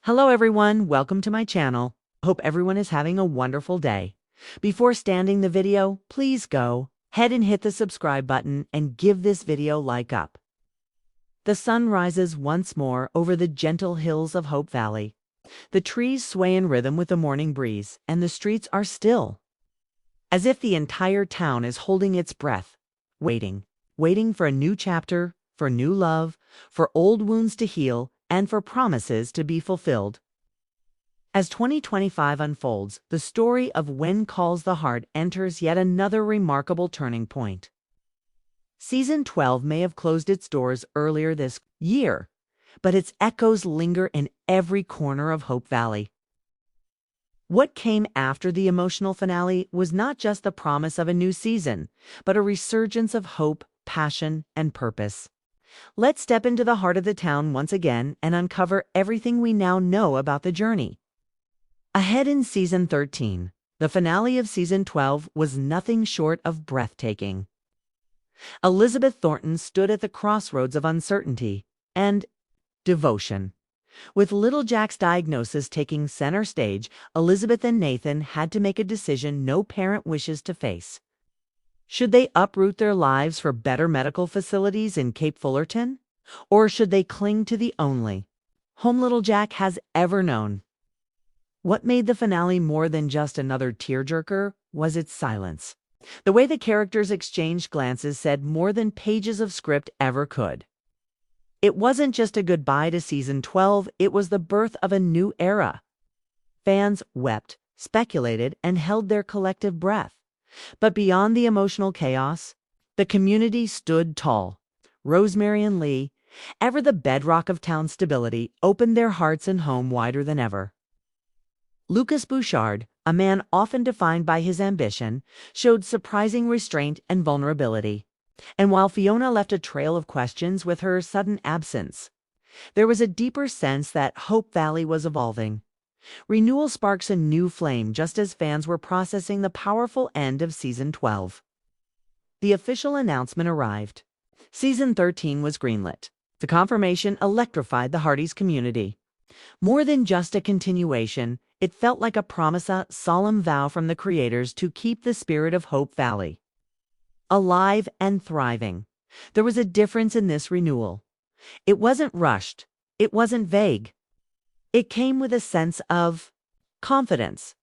Hello everyone, welcome to my channel. Hope everyone is having a wonderful day. Before starting the video, please go ahead and hit the subscribe button and give this video a like up. The sun rises once more over the gentle hills of Hope Valley. The trees sway in rhythm with the morning breeze, and the streets are still, as if the entire town is holding its breath, waiting for a new chapter, for new love, for old wounds to heal, and for promises to be fulfilled. As 2025 unfolds, the story of When Calls the Heart enters yet another remarkable turning point. Season 12 may have closed its doors earlier this year, but its echoes linger in every corner of Hope Valley. What came after the emotional finale was not just the promise of a new season, but a resurgence of hope, passion, and purpose. Let's step into the heart of the town once again and uncover everything we now know about the journey. Ahead in Season 13, the finale of Season 12 was nothing short of breathtaking. Elizabeth Thornton stood at the crossroads of uncertainty and devotion. With little Jack's diagnosis taking center stage, Elizabeth and Nathan had to make a decision no parent wishes to face. Should they uproot their lives for better medical facilities in Cape Fullerton? Or should they cling to the only home little Jack has ever known? What made the finale more than just another tearjerker was its silence. The way the characters exchanged glances said more than pages of script ever could. It wasn't just a goodbye to Season 12, it was the birth of a new era. Fans wept, speculated, and held their collective breath. But beyond the emotional chaos, the community stood tall. Rosemary and Lee, ever the bedrock of town stability, opened their hearts and home wider than ever. Lucas Bouchard, a man often defined by his ambition, showed surprising restraint and vulnerability. And while Fiona left a trail of questions with her sudden absence, there was a deeper sense that Hope Valley was evolving. Renewal sparks a new flame just as fans were processing the powerful end of Season 12. The official announcement arrived. Season 13 was greenlit. The confirmation electrified the Hearties community. More than just a continuation, it felt like a solemn vow from the creators to keep the spirit of Hope Valley alive and thriving. There was a difference in this renewal. It wasn't rushed. It wasn't vague. It came with a sense of confidence.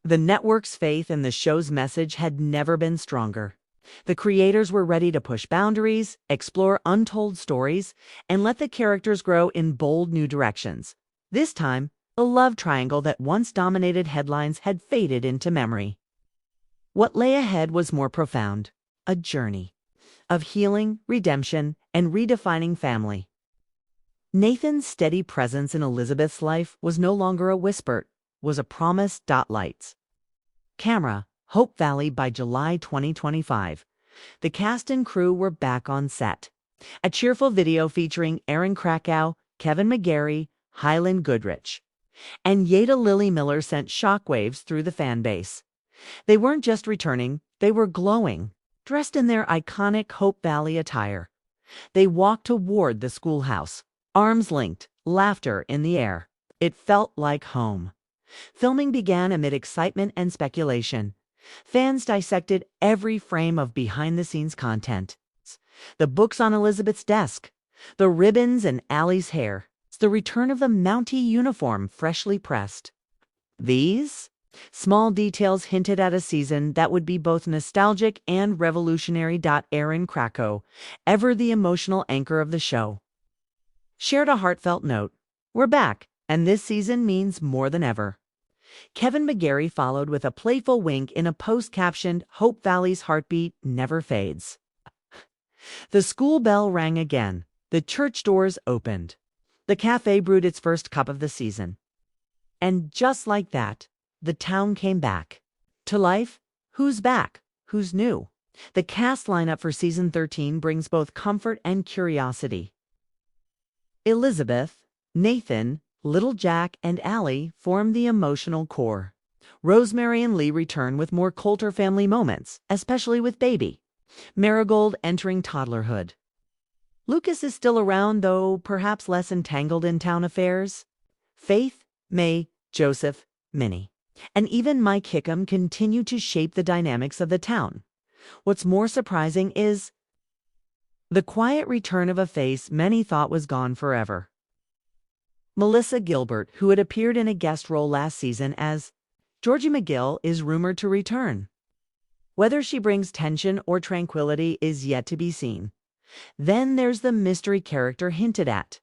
The network's faith in the show's message had never been stronger. The creators were ready to push boundaries, explore untold stories, and let the characters grow in bold new directions. This time, the love triangle that once dominated headlines had faded into memory. What lay ahead was more profound, a journey of healing, redemption, and redefining family. Nathan's steady presence in Elizabeth's life was no longer a whisper, was a promise. Lights. Camera, Hope Valley by July 2025. The cast and crew were back on set. A cheerful video featuring Erin Krakow, Kevin McGarry, Highland Goodrich, and Yada Lily Miller sent shockwaves through the fan base. They weren't just returning, they were glowing, dressed in their iconic Hope Valley attire. They walked toward the schoolhouse, arms linked, laughter in the air. It felt like home. Filming began amid excitement and speculation. Fans dissected every frame of behind-the-scenes content. The books on Elizabeth's desk, the ribbons in Allie's hair, the return of the Mountie uniform freshly pressed. These small details hinted at a season that would be both nostalgic and revolutionary. Erin Krakow, ever the emotional anchor of the show, shared a heartfelt note. We're back, and this season means more than ever. Kevin McGarry followed with a playful wink in a post captioned, Hope Valley's heartbeat never fades. The school bell rang again. The church doors opened. The cafe brewed its first cup of the season. And just like that, the town came back to life. Who's back? Who's new? The cast lineup for Season 13 brings both comfort and curiosity. Elizabeth, Nathan, Little Jack, and Allie form the emotional core. Rosemary and Lee return with more Coulter family moments, especially with baby Marigold entering toddlerhood. Lucas is still around, though perhaps less entangled in town affairs. Faith, May, Joseph, Minnie, and even Mike Hickam continue to shape the dynamics of the town. What's more surprising is the quiet return of a face many thought was gone forever. Melissa Gilbert, who had appeared in a guest role last season as Georgie McGill, is rumored to return. Whether she brings tension or tranquility is yet to be seen. Then there's the mystery character hinted at.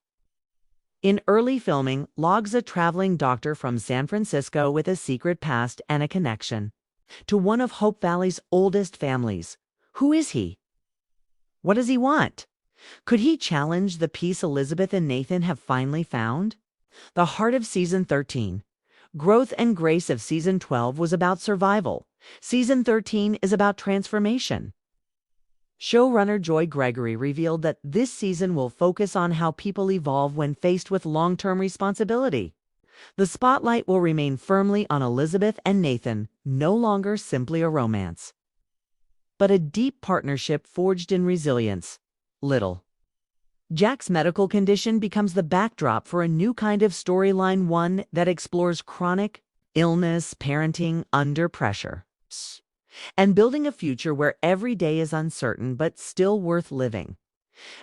In early filming, logs a traveling doctor from San Francisco with a secret past and a connection to one of Hope Valley's oldest families. Who is he? What does he want? Could he challenge the peace Elizabeth and Nathan have finally found? The heart of Season 13. Growth and grace of Season 12 was about survival. Season 13 is about transformation. Showrunner Joy Gregory revealed that this season will focus on how people evolve when faced with long-term responsibility. The spotlight will remain firmly on Elizabeth and Nathan, no longer simply a romance, but a deep partnership forged in resilience. Little Jack's medical condition becomes the backdrop for a new kind of storyline, one that explores chronic illness, parenting under pressure, and building a future where every day is uncertain but still worth living.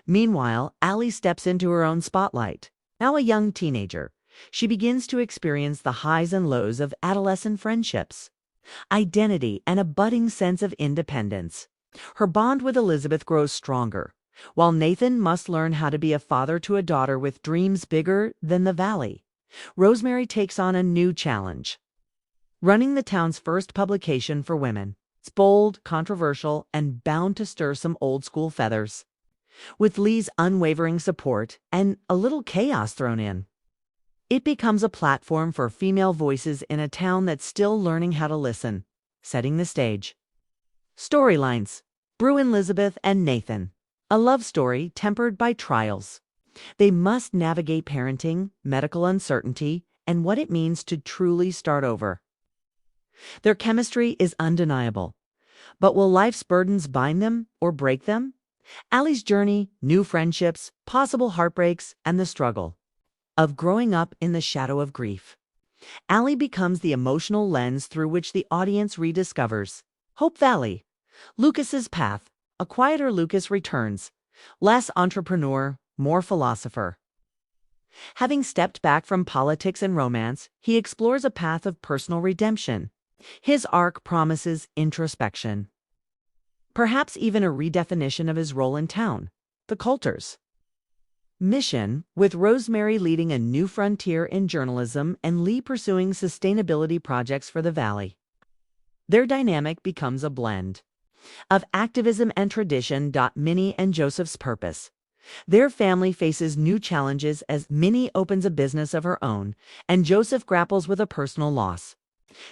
Meanwhile, Allie steps into her own spotlight. Now a young teenager, she begins to experience the highs and lows of adolescent friendships, identity, and a budding sense of independence. Her bond with Elizabeth grows stronger, while Nathan must learn how to be a father to a daughter with dreams bigger than the valley. Rosemary takes on a new challenge, running the town's first publication for women. It's bold, controversial, and bound to stir some old-school feathers, with Lee's unwavering support and a little chaos thrown in. It becomes a platform for female voices in a town that's still learning how to listen. Setting the stage. Storylines. Bruin, Elizabeth, and Nathan. A love story tempered by trials. They must navigate parenting, medical uncertainty, and what it means to truly start over. Their chemistry is undeniable. But will life's burdens bind them or break them? Allie's journey, new friendships, possible heartbreaks, and the struggle of growing up in the shadow of grief. Allie becomes the emotional lens through which the audience rediscovers Hope Valley. Lucas's path. A quieter Lucas returns, less entrepreneur, more philosopher. Having stepped back from politics and romance, he explores a path of personal redemption. His arc promises introspection, perhaps even a redefinition of his role in town. The Coulters. Mission, with Rosemary leading a new frontier in journalism and Lee pursuing sustainability projects for the valley. Their dynamic becomes a blend of activism and tradition. Minnie and Joseph's purpose. Their family faces new challenges as Minnie opens a business of her own and Joseph grapples with a personal loss.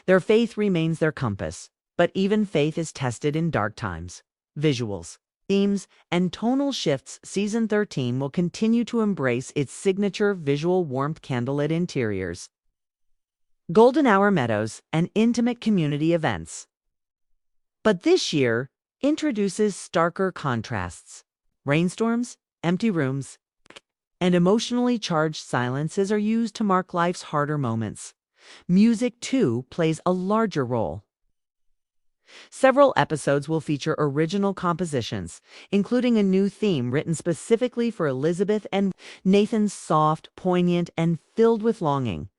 Their faith remains their compass, but even faith is tested in dark times. Visuals, themes, and tonal shifts. Season 13 will continue to embrace its signature visual warmth, candlelit interiors, golden hour meadows, and intimate community events. But this year introduces starker contrasts. Rainstorms, empty rooms, and emotionally charged silences are used to mark life's harder moments. Music, too, plays a larger role. Several episodes will feature original compositions, including a new theme written specifically for Elizabeth and Nathan's, soft, poignant, and filled with longing.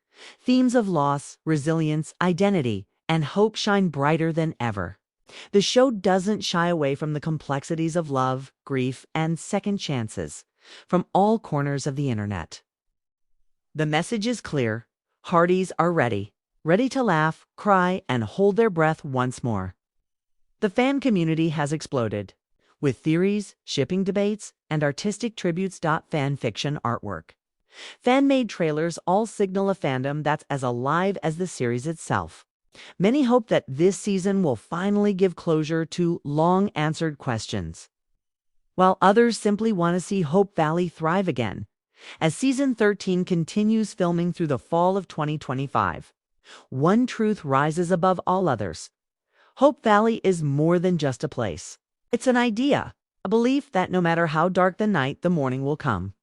Themes of loss, resilience, identity, and hope shine brighter than ever. The show doesn't shy away from the complexities of love, grief, and second chances from all corners of the internet. The message is clear. Hearties are ready to laugh, cry, and hold their breath once more. The fan community has exploded, with theories, shipping debates, and artistic tributes. Fan fiction artwork. Fan-made trailers all signal a fandom that's as alive as the series itself. Many hope that this season will finally give closure to long-answered questions, while others simply want to see Hope Valley thrive again. As Season 13 continues filming through the fall of 2025, one truth rises above all others. Hope Valley is more than just a place. It's an idea, a belief that no matter how dark the night, the morning will come.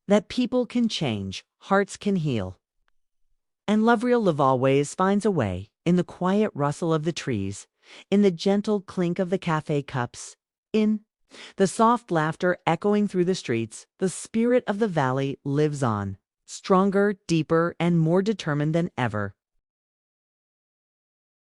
That people can change, hearts can heal. And Love Real Live Always finds a way, in the quiet rustle of the trees, in the gentle clink of the cafe cups, in the soft laughter echoing through the streets. The spirit of the valley lives on, stronger, deeper, and more determined than ever.